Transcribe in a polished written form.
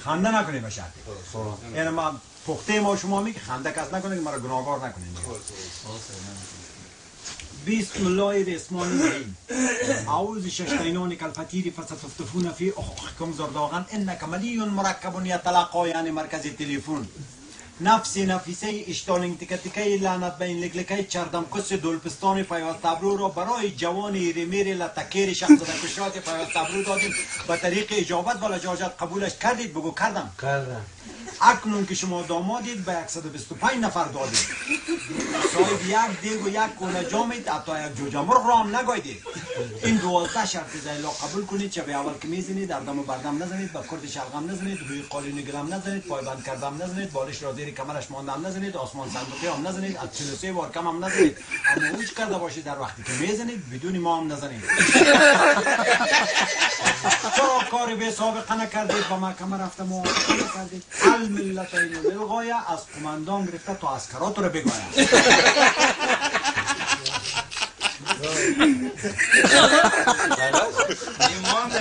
خنده نکنید به شرطی. یعنی ما پخته ما شما میگه خنده کس نکنید که مرا گناهکار نکنید. بسم الله الرحمن الرحیم. اعوذ ششتینان کالفطیر فستفتفون فی اخوخکم زرداغن انک ملی مرکب یتلقا، یعنی مرکز تلفن. نفسی نفیسه اشتالینگ تکه تکه لعنت به این لگلکه چردم کس دولپستان پیوست ابرو را برای جوان ریمیر لتکیر شخص کشات پیوست ابرو دادیم. به طریق اجابت و لجاجت قبولش کردید؟ بگو کردم. اکنون که شما دامادید به 125 نفر دادید. صاحب یک دیگ و یک کوله جامید، حتی یک جوجه مرغ را هم نگاهیدید. این 12 شرط زیلا قبول کنید. چه به اول که میزنید دردم و بردم نزنید، به کرد شلغم نزنید، روی قالین گلم نزنید، پایبند کردم نزنید، بالش را زیر کمرش ماندم نزنید، آسمان صندوقی هم نزنید، از 43 بار کم هم نزنید. اما اوج کرده باشید در وقتی که میزنید بدون ما هم نزنید. چرا کار بی سابقه نکردید؟ با محکمه رفتم موافقه نکردید. الملتین للغایه، از قماندان گرفته تا عسکرات رو بگوید. ایمان